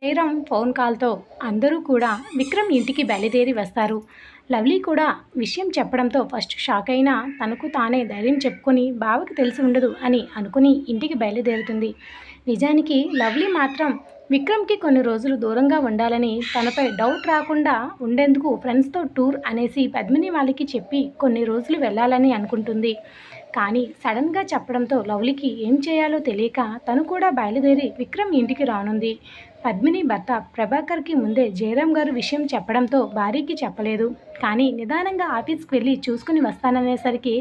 Jayaram phone కాల్తో అందరూ కూడా విక్రమ్ ఇంటికి బయలుదేరి వస్తారు. లవ్లీ కూడా విషయం చెప్పడంతో ఫస్ట్ షాక్ అయినా తనకు తానే ధైర్యం చెప్పుకొని బావకి తెలిసి ఉండదు అని అనుకుని ఇంటికి బయలుదేరుతుంది. నిజానికి లవ్లీ మాత్రం విక్రమ్కి కొన్ని రోజులు దూరంగా ఉండాలని, తనపై డౌట్ రాకుండా ఉండేందుకు ఫ్రెండ్స్తో టూర్ అనేసి పద్మిని వాళ్ళకి చెప్పి కొన్ని రోజులు వెళ్ళాలని అనుకుంటుంది. కానీ సడన్గా చెప్పడంతో లవ్లీకి ఏం చేయాలో తెలియక తను కూడా బయలుదేరి విక్రమ్ ఇంటికి రానుంది. పద్మిని భర్త ప్రభాకర్కి ముందే జయరాం గారు విషయం చెప్పడంతో భార్యకి చెప్పలేదు. కానీ నిదానంగా ఆఫీస్కి వెళ్ళి చూసుకుని వస్తాననేసరికి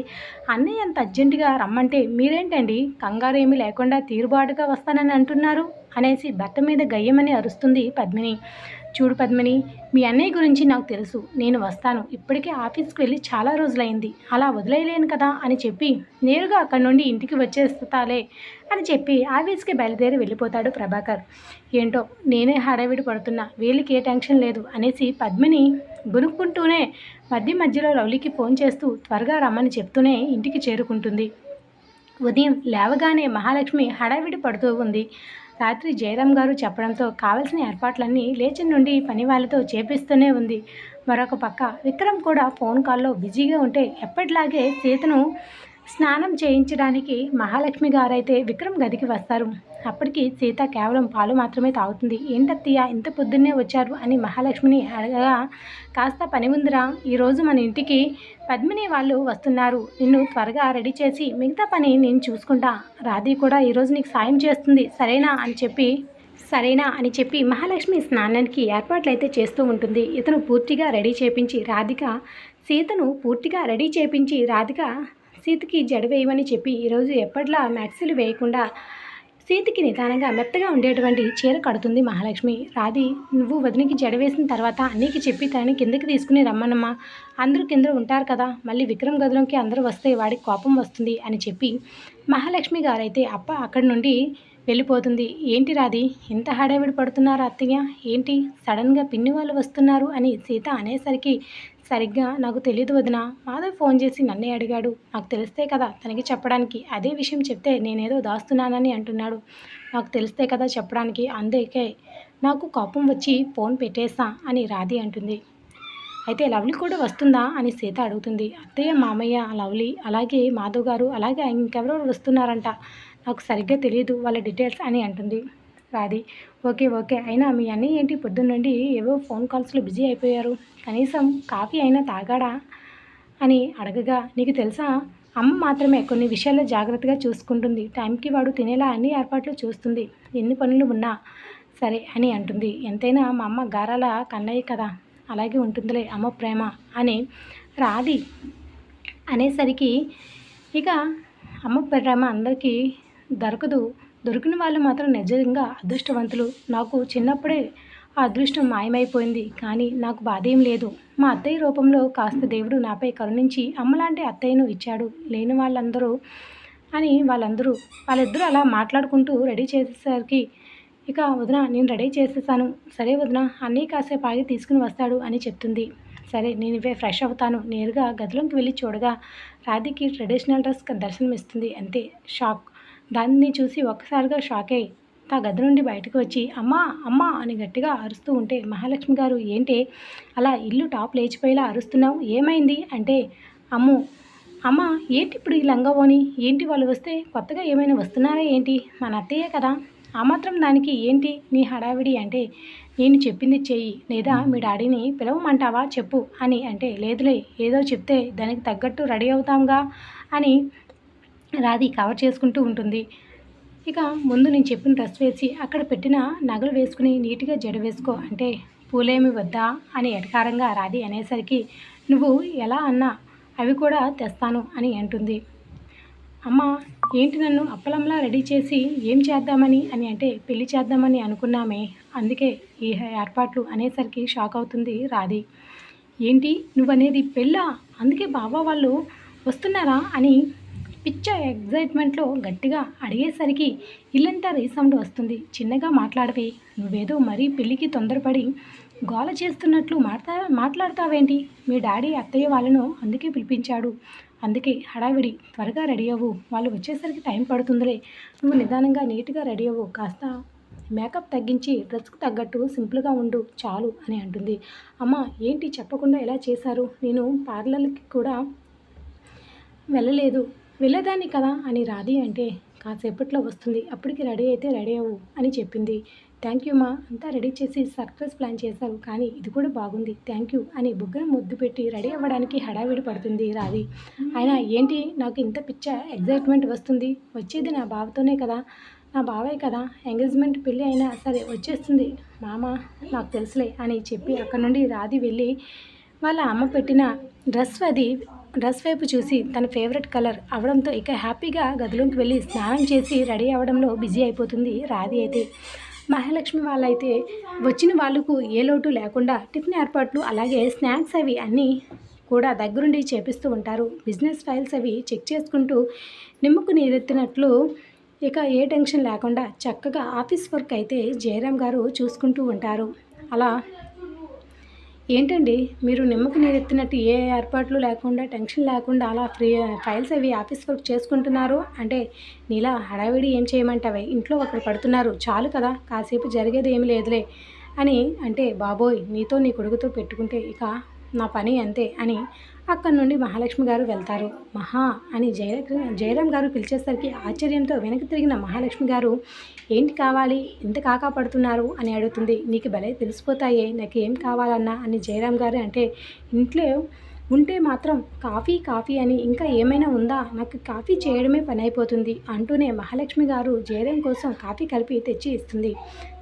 అన్నయ్య అంత అర్జెంటుగా రమ్మంటే మీరేంటండి కంగారు ఏమీ లేకుండా తీరుబాటుగా వస్తానని అంటున్నారు అనేసి భర్త మీద గయ్యమని అరుస్తుంది పద్మిని. చూడు పద్మిని, మీ అన్నయ్య గురించి నాకు తెలుసు, నేను వస్తాను, ఇప్పటికే ఆఫీస్కి వెళ్ళి చాలా రోజులైంది, అలా వదిలేయలేను కదా అని చెప్పి నేరుగా అక్కడి నుండి ఇంటికి వచ్చేస్తాలే అని చెప్పి ఆఫీస్కి బయలుదేరి వెళ్ళిపోతాడు ప్రభాకర్. ఏంటో నేనే హడావిడి పడుతున్నా, వీళ్ళకి ఏ టెన్షన్ లేదు అనేసి పద్మిని గునుక్కుంటూనే మధ్య మధ్యలో లవ్లీకి ఫోన్ చేస్తూ త్వరగా రమ్మని చెప్తూనే ఇంటికి చేరుకుంటుంది. ఉదయం లేవగానే మహాలక్ష్మి హడావిడి పడుతూ ఉంది. రాత్రి జయరాం గారు చెప్పడంతో కావలసిన ఏర్పాట్లన్నీ లేచి నుండి పని వాళ్ళతో చేపిస్తూనే ఉంది. మరొక పక్క విక్రమ్ కూడా ఫోన్ కాల్లో బిజీగా ఉంటే ఎప్పటిలాగే సీతను స్నానం చేయించడానికి మహాలక్ష్మి గారైతే విక్రమ్ గదికి వస్తారు. అప్పటికి సీత కేవలం పాలు మాత్రమే తాగుతుంది. ఏంటత్తయ్య ఇంత పొద్దున్నే వచ్చారు అని మహాలక్ష్మిని అడగగా, కాస్త పని ఉందిరా, ఈరోజు మన ఇంటికి పద్మిని వాళ్ళు వస్తున్నారు, నిన్ను త్వరగా రెడీ చేసి మిగతా పని నేను చూసుకుంటా, రాధి కూడా ఈరోజు నీకు సాయం చేస్తుంది సరేనా అని చెప్పి మహాలక్ష్మి స్నానానికి ఏర్పాట్లయితే చేస్తూ ఉంటుంది. ఇతను పూర్తిగా రెడీ చేపించి రాధిక సీతకి జడ వేయమని చెప్పి ఈరోజు ఎప్పట్లా మ్యాక్సీలు వేయకుండా సీతకి నిదానంగా మెత్తగా ఉండేటువంటి చీర కడుతుంది మహాలక్ష్మి. రాధి, నువ్వు వదినికి జడ వేసిన తర్వాత అన్నీకి చెప్పి తనని కిందకి తీసుకుని రమ్మన్నమ్మా, అందరూ కింద ఉంటారు కదా, మళ్ళీ విక్రమ్ గదిలోకి అందరూ వస్తే వాడికి కోపం వస్తుంది అని చెప్పి మహాలక్ష్మి గారైతే అక్కడి నుండి వెళ్ళిపోతుంది. ఏంటి రాధి ఇంత హడావిడి పడుతున్నారు అత్తయ్య, ఏంటి సడన్గా పిన్ని వాళ్ళు వస్తున్నారు అని సీత అనేసరికి, సరిగ్గా నాకు తెలియదు వదిన, మాధవ్ ఫోన్ చేసి నన్నే అడిగాడు, నాకు తెలిస్తే కదా తనకి చెప్పడానికి, అదే విషయం చెప్తే నేనేదో దాస్తున్నానని అంటున్నాడు, నాకు తెలిస్తే కదా చెప్పడానికి, అందుకే నాకు కోపం వచ్చి ఫోన్ పెట్టేసా అని రాధి అంటుంది. అయితే లవ్లీ కూడా వస్తుందా అని సీత అడుగుతుంది. అత్తయ్య, మామయ్య, లవ్లీ, అలాగే మాధవ్ గారు, అలాగే ఇంకెవరో వస్తున్నారంట, నాకు సరిగ్గా తెలియదు వాళ్ళ డీటెయిల్స్ అని అంటుంది రాధి. ఓకే, అయినా మీ అన్నయ్య ఏంటి పొద్దున్నండి ఏవో ఫోన్ కాల్స్లో బిజీ అయిపోయారు, కనీసం కాఫీ అయినా తాగాడా అని అడగగా, నీకు తెలుసా అమ్మ మాత్రమే కొన్ని విషయాల్లో జాగ్రత్తగా చూసుకుంటుంది, టైంకి వాడు తినేలా అన్ని ఏర్పాట్లు చూస్తుంది, ఎన్ని పనులు ఉన్నా సరే అని అంటుంది. ఎంతైనా మా అమ్మ గారాల కన్నయ్య కదా, అలాగే ఉంటుందిలే అమ్మ ప్రేమ అని రాధి అనేసరికి, ఇక అమ్మ ప్రేమ అందరికీ దొరికిన వాళ్ళు మాత్రం నిజంగా అదృష్టవంతులు, నాకు చిన్నప్పుడే ఆ అదృష్టం మాయమైపోయింది, కానీ నాకు బాధ ఏం లేదు, మా అత్తయ్య రూపంలో కాస్త దేవుడు నాపై కరుణించి అమ్మలాంటి అత్తయ్యను ఇచ్చాడు, లేని వాళ్ళిద్దరూ వాళ్ళిద్దరూ అలా మాట్లాడుకుంటూ రెడీ చేసేసరికి, ఇక వదిన నేను రెడీ చేసేసాను, సరే వదిన అన్నయ్య కాసేపు ఆగి తీసుకుని వస్తాడు అని చెప్తుంది. సరే నేను ఇవే ఫ్రెష్ అవుతాను, నేరుగా గదిలోకి వెళ్ళి చూడగా రాధికి ట్రెడిషనల్ డ్రెస్ దర్శనం ఇస్తుంది. అంతే షాక్, దాన్ని చూసి ఒక్కసారిగా షాక్ అయ్యి ఆ గది నుండి బయటకు వచ్చి అమ్మా అని గట్టిగా అరుస్తూ ఉంటే, మహాలక్ష్మి గారు ఏంటి అలా ఇల్లు టాప్ లేచిపోయేలా అరుస్తున్నావు, ఏమైంది అంటే, అమ్మ ఏంటి ఇప్పుడు ఈ లంగావోని, ఏంటి వాళ్ళు వస్తే కొత్తగా ఏమైనా వస్తున్నారా ఏంటి, మన అత్తయ్యే కదా, ఆ మాత్రం దానికి ఏంటి నీ హడావిడి అంటే, నేను చెప్పింది చెయ్యి లేదా మీ డాడీని పిలవమంటావా చెప్పు అని అంటే, లేదులే ఏదో చెప్తే దానికి తగ్గట్టు రెడీ అవుతాంగా అని రాధి కవర్ చేసుకుంటూ ఉంటుంది. ఇక ముందు నేను చెప్పిన డ్రెస్ వేసి అక్కడ పెట్టిన నగలు వేసుకుని నీట్గా జడ వేసుకో అంటే, పూలేమి వద్దా అని ఎటకారంగా రాధి అనేసరికి, నువ్వు ఎలా అన్నా అవి కూడా తెస్తాను అని అంటుంది. అమ్మ ఏంటి నన్ను అప్పలంలా రెడీ చేసి ఏం చేద్దామని అని అంటే, పెళ్లి చేద్దామని అనుకున్నామే, అందుకే ఈ ఏర్పాట్లు అనేసరికి షాక్ అవుతుంది రాధి. ఏంటి నువ్వనేది పెళ్ళా, అందుకే బాబా వాళ్ళు వస్తున్నారా అని పిచ్చ ఎగ్జైట్మెంట్లో గట్టిగా అడిగేసరికి ఇల్లంతా రీసౌండ్ వస్తుంది. చిన్నగా మాట్లాడవే, నువ్వేదో మరీ పెళ్ళికి తొందరపడి గోల చేస్తున్నట్లు మాట్లాడతావేంటి, మీ డాడీ అత్తయ్య వాళ్ళను అందుకే పిలిపించాడు, అందుకే హడావిడి, త్వరగా రెడీ అవ్వు, వాళ్ళు వచ్చేసరికి టైం పడుతుందిలే, నువ్వు నిదానంగా నీట్గా రెడీ అవ్వు, కాస్త మేకప్ తగ్గించి డ్రెస్కు తగ్గట్టు సింపుల్గా ఉండు చాలు అని అంటుంది. అమ్మ ఏంటి చెప్పకుండా ఎలా చేశారు? నేను పార్లర్కి కూడా వెళ్ళలేదు, వెళ్ళేదాన్ని కదా అని రాధి అంటే, కాసేపట్లో వస్తుంది, అప్పటికి రెడీ అయితే రెడీ అవ్వు అని చెప్పింది. థ్యాంక్ యూ మా, అంతా రెడీ చేసి సర్ప్రైజ్ ప్లాన్ చేశారు, కానీ ఇది కూడా బాగుంది, థ్యాంక్ యూ అని బుగ్గన ముద్దు పెట్టి రెడీ అవ్వడానికి హడావిడి పడుతుంది రాధి. అయినా ఏంటి నాకు ఇంత పిచ్చ ఎగ్జైట్మెంట్ వస్తుంది? వచ్చేది నా బావతోనే కదా, నా బావే కదా, ఎంగేజ్మెంట్ పెళ్ళి అయినా సరే వచ్చేస్తుంది మామ, నాకు తెలుసులే అని చెప్పి అక్కడ నుండి రాధి వెళ్ళి వాళ్ళ అమ్మ పెట్టిన డ్రెస్ వైపు చూసి తన ఫేవరెట్ కలర్ అవడంతో ఇక హ్యాపీగా గదిలోకి వెళ్ళి స్నానం చేసి రెడీ అవ్వడంలో బిజీ అయిపోతుంది రాధి. అయితే మహాలక్ష్మి వాళ్ళైతే వచ్చిన వాళ్ళకు ఏ లోటు లేకుండా టిఫిన్ ఏర్పాట్లు అలాగే స్నాక్స్ అవి అన్నీ కూడా దగ్గరుండి చేపిస్తూ ఉంటారు. బిజినెస్ ఫైల్స్ అవి చెక్ చేసుకుంటూ నిమ్మకు నీరెత్తినట్లు ఇక ఏ టెన్షన్ లేకుండా చక్కగా ఆఫీస్ వర్క్ అయితే జయరాం గారు చూసుకుంటూ ఉంటారు. అలా ఏంటండి మీరు నిమ్మకు నీరెత్తినట్టు ఏ ఏర్పాట్లు లేకుండా టెన్షన్ లేకుండా అలా ఫైల్స్ అవి ఆఫీస్ వర్క్ చేసుకుంటున్నారు అంటే, నీలా హడావిడి ఏం చేయమంటావే, ఇంట్లో ఒకరు పడుతున్నారు చాలు కదా, కాసేపు జరిగేది ఏమి లేదులే అని అంటే, బాబోయ్ నీతో నీ కొడుకుతో పెట్టుకుంటే ఇక నా పని అంతే అని అక్కడి నుండి మహాలక్ష్మి గారు వెళ్తారు. మహా అని జయరాం గారు పిలిచేసరికి ఆశ్చర్యంతో వెనక్కి తిరిగిన మహాలక్ష్మి గారు, ఏంటి కావాలి, ఇంత కాకా పడుతున్నారు అని అడుగుతుంది. నీకు భలే తెలిసిపోతాయే నాకు ఏం కావాలన్నా అని జయరాం గారు అంటే, ఇంట్లో ఉంటే మాత్రం కాఫీ కాఫీ అని ఇంకా ఏమైనా ఉందా, నాకు కాఫీ చేయడమే పని అయిపోతుంది అంటూనే మహాలక్ష్మి గారు జయరాం కోసం కాఫీ కలిపి తెచ్చి ఇస్తుంది.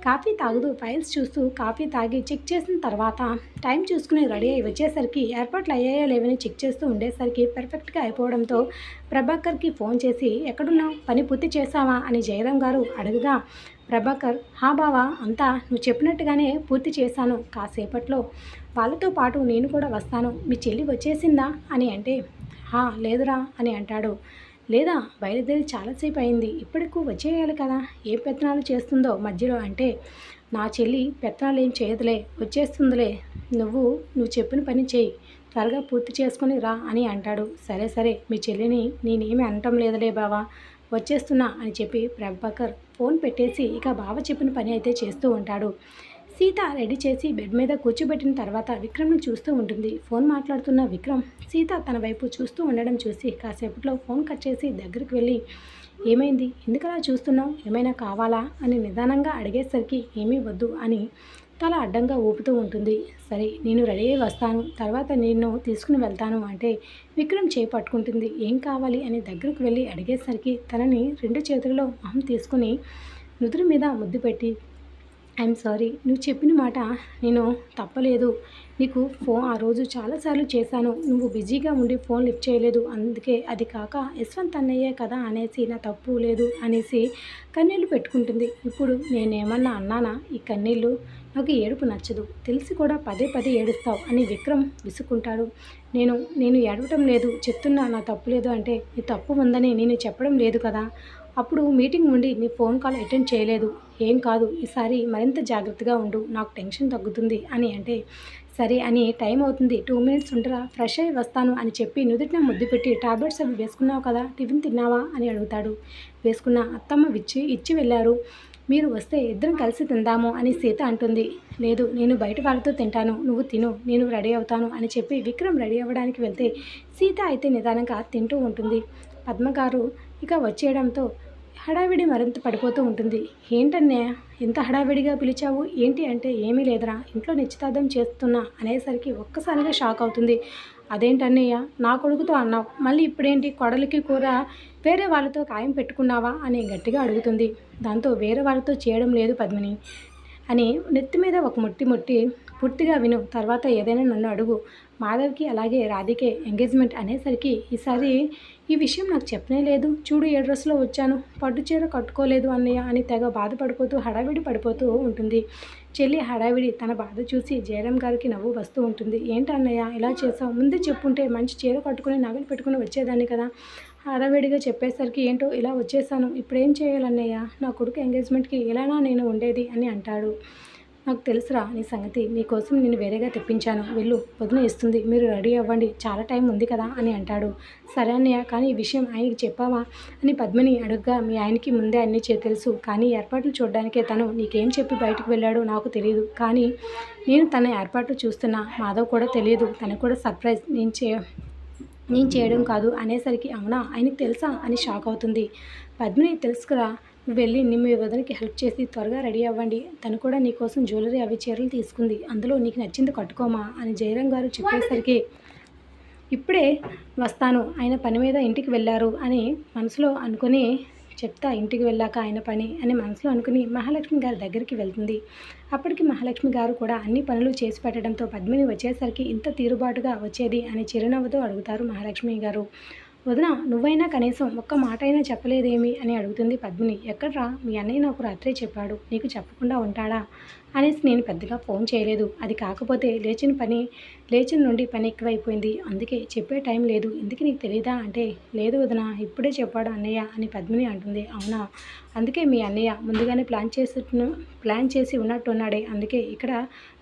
కాఫీ తాగుతూ ఫైల్స్ చూస్తూ కాఫీ తాగి చెక్ చేసిన తర్వాత టైం చూసుకుని రెడీ అయ్యి వచ్చేసరికి ఏర్పాట్లు అయ్యాయో లేవని చెక్ చేస్తూ ఉండేసరికి పర్ఫెక్ట్గా అయిపోవడంతో ప్రభాకర్కి ఫోన్ చేసి, ఎక్కడున్నావు, పని పూర్తి చేసావా అని జయరాం గారు అడగగా, ప్రభాకర్, హా బావా, అంతా నువ్వు చెప్పినట్టుగానే పూర్తి చేశాను, కాసేపట్లో వాళ్ళతో పాటు నేను కూడా వస్తాను, మీ చెల్లి వచ్చేసిందా అని అంటే, హా లేదురా అని అంటాడు. లేదా బయలుదేరి చాలాసేపు అయింది, ఇప్పటికు వచ్చేయాలి కదా, ఏ పెత్తనాలు చేస్తుందో మధ్యలో అంటే, నా చెల్లి పెత్తనాలు ఏం చేయదులే, వచ్చేస్తుందిలే, నువ్వు చెప్పిన పని చేయి, త్వరగా పూర్తి చేసుకొని రా అని అంటాడు. సరే సరే మీ చెల్లిని నేనేమి అనటం లేదులే బావా, వచ్చేస్తున్నా అని చెప్పి ప్రభాకర్ ఫోన్ పెట్టేసి ఇక బావ చెప్పిన పని అయితే చేస్తూ ఉంటాడు. సీత రెడీ చేసి బెడ్ మీద కూర్చోబెట్టిన తర్వాత విక్రమ్ని చూస్తూ ఉంటుంది. ఫోన్ మాట్లాడుతున్న విక్రమ్ సీత తన వైపు చూస్తూ ఉండడం చూసి కాసేపట్లో ఫోన్ కట్ చేసి దగ్గరికి వెళ్ళి, ఏమైంది, ఎందుకలా చూస్తున్నావు, ఏమైనా కావాలా అని నిదానంగా అడిగేసరికి ఏమీ వద్దు అని తల అడ్డంగా ఊపుతూ ఉంటుంది. సరే నేను రెడీ అయ్యి వస్తాను, తర్వాత నేను తీసుకుని వెళ్తాను అంటే విక్రమ్ చేయి పట్టుకుంటుంది. ఏం కావాలి అని దగ్గరకు వెళ్ళి అడిగేసరికి తనని 2 చేతుల్లో మొహం తీసుకుని నుదురు మీద ముద్దు పెట్టి, ఐఎమ్ సారీ, నువ్వు చెప్పిన మాట నేను తప్పలేదు, నీకు ఫోన్ ఆ రోజు చాలాసార్లు చేశాను, నువ్వు బిజీగా ఉండి ఫోన్ లిఫ్ట్ చేయలేదు, అందుకే, అది కాక యశ్వంత్ అన్నయ్యే కదా అనేసి నా తప్పు లేదు అనేసి కన్నీళ్ళు పెట్టుకుంటుంది. ఇప్పుడు నేనేమన్నా అన్నానా, ఈ కన్నీళ్ళు, నాకు ఏడుపు నచ్చదు, తెలిసి కూడా పదే పదే ఏడుస్తావు అని విక్రమ్ విసుక్కుంటాడు. నేను ఏడవటం లేదు, చెప్తున్నా నా తప్పు లేదు అంటే, నీ తప్పు ఉందని నేను చెప్పడం లేదు కదా, అప్పుడు మీటింగ్ ఉండి నీ ఫోన్ కాల్ అటెండ్ చేయలేదు, ఏం కాదు, ఈసారి మరింత జాగ్రత్తగా ఉండు, నాకు టెన్షన్ తగ్గుతుంది అని అంటే, సరే అని టైం అవుతుంది 2 మినిట్స్ ఉండరా, ఫ్రెష్ అయ్యి వస్తాను అని చెప్పి నుదుటిన ముద్దు పెట్టి, టాబ్లెట్స్ అవి వేసుకున్నావు కదా, టిఫిన్ తిన్నావా అని అడుగుతాడు. వేసుకున్న, అత్తమ్మ ఇచ్చి వెళ్ళారు, మీరు వస్తే ఇద్దరం కలిసి తిందాము అని సీత అంటుంది. లేదు నేను బయట వాళ్ళతో తింటాను, నువ్వు తిను, నేను రెడీ అవుతాను అని చెప్పి విక్రమ్ రెడీ అవ్వడానికి వెళ్తే సీత అయితే నిదానంగా తింటూ ఉంటుంది. పద్మగారు ఇక వచ్చేయడంతో హడావిడి మరింత పడిపోతూ ఉంటుంది. ఏంటన్నయ్య ఎంత హడావిడిగా పిలిచావు ఏంటి అంటే, ఏమీ లేదురా, ఇంట్లో నిశ్చితార్థం చేస్తున్నా అనేసరికి ఒక్కసారిగా షాక్ అవుతుంది. అదేంటన్నయ్య, నా కొడుకుతో అన్నావు, మళ్ళీ ఇప్పుడేంటి కొడలికి కూర వేరే వాళ్ళతో ఖాయం పెట్టుకున్నావా అని గట్టిగా అడుగుతుంది. దాంతో వేరే వాళ్ళతో చేయడం లేదు పద్మిని అని నెత్తి మీద ఒక ముట్టి పూర్తిగా విను, తర్వాత ఏదైనా నన్ను అడుగు, మాధవ్కి అలాగే రాధికే ఎంగేజ్మెంట్ అనేసరికి, ఈసారి ఈ విషయం నాకు చెప్పనే లేదు, చూడు ఏ డ్రెస్లో వచ్చాను, పట్టు చీర కట్టుకోలేదు అన్నయ్య అని తెగ బాధపడిపోతూ హడావిడి పడిపోతూ ఉంటుంది. చెల్లి హడావిడి తన బాధ చూసి జయరాం గారికి నవ్వు వస్తూ ఉంటుంది. ఏంటి అన్నయ్య ఇలా చేసావు, ముందే చెప్పుంటే మంచి చీర కట్టుకుని నగలు పెట్టుకుని వచ్చేదాన్ని కదా, హడావిడిగా చెప్పేసరికి ఏంటో ఇలా వచ్చేసాను, ఇప్పుడేం చేయాలన్నయ్య, నా కొడుకు ఎంగేజ్మెంట్కి ఇలానా నేను ఉండేది అని అంటాడు. నాకు తెలుసురా నీ సంగతి. నీకోసం నేను వేరేగా తెప్పించాను. వెళ్ళు వదిన ఇస్తుంది. మీరు రెడీ అవ్వండి. చాలా టైం ఉంది కదా అని అంటాడు. సరే అన్నయ్య కానీ ఈ విషయం ఆయనకి చెప్పావా అని పద్మిని అడుగ్గా మీ ఆయనకి ముందే అన్నీ తెలుసు. కానీ ఏర్పాట్లు చూడడానికే తను నీకేం చెప్పి బయటకు వెళ్ళాడో నాకు తెలియదు. కానీ నేను తన ఏర్పాట్లు చూస్తున్నా. మాధవ్ కూడా తెలియదు. తనకు కూడా సర్ప్రైజ్ నేను చేయడం కాదు అనేసరికి అవునా ఆయనకి తెలుసా అని షాక్ అవుతుంది. పద్మిని తెలుసుకురా నువ్వు వెళ్ళి మీ వదినకి హెల్ప్ చేసి త్వరగా రెడీ అవ్వండి. తను కూడా నీకోసం జ్యువెలరీ అవి చీరలు తీసుకుంది. అందులో నీకు నచ్చింది కట్టుకోమా అని జయరాం గారు చెప్పేసరికి ఇప్పుడే వస్తాను ఆయన పని మీద ఇంటికి వెళ్ళారు అని మనసులో అనుకుని చెప్తా ఇంటికి వెళ్ళాక ఆయన పని అని మనసులో అనుకుని మహాలక్ష్మి గారి దగ్గరికి వెళ్తుంది. అప్పటికి మహాలక్ష్మి గారు కూడా అన్ని పనులు చేసి పెట్టడంతో పద్మిని వచ్చేసరికి ఇంత తీరుబాటుగా వచ్చేది అని చిరునవ్వుతో అడుగుతారు మహాలక్ష్మి గారు. వదిన నువ్వైనా కనీసం ఒక్క మాట అయినా చెప్పలేదేమి అని అడుగుతుంది పద్మిని. ఎక్కడ్రా మీ అన్నయ్య నాకు రాత్రే చెప్పాడు. నీకు చెప్పకుండా ఉంటాడా అనేసి నేను పెద్దగా ఫోన్ చేయలేదు. అది కాకపోతే లేచిన నుండి పని ఎక్కువైపోయింది. అందుకే చెప్పే టైం లేదు. ఎందుకు నీకు తెలియదా అంటే లేదు వదిన ఇప్పుడే చెప్పాడు అన్నయ్య అని పద్మిని అంటుంది. అవునా అందుకే మీ అన్నయ్య ముందుగానే ప్లాన్ చేసి ఉన్నట్టున్నాడే. అందుకే ఇక్కడ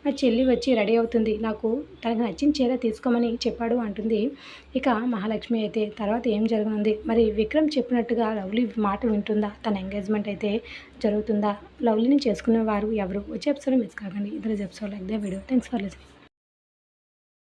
మా చెల్లి వచ్చి రెడీ అవుతుంది. నాకు తనకు నచ్చిన చీర తీసుకోమని చెప్పాడు అంటుంది. ఇక మహాలక్ష్మి అయితే తర్వాత ఏం జరగనుంది మరి విక్రమ్ చెప్పినట్టుగా లవ్లీ మాట వింటుందా? తన ఎంగేజ్మెంట్ అయితే జరుగుతుందా? లవ్లీని చేసుకునే వారు ఎవరు? వచ్చే ఎపిసోడ్ మిస్ కాకండి. ఇద్దరు episode like the video. Thanks for listening.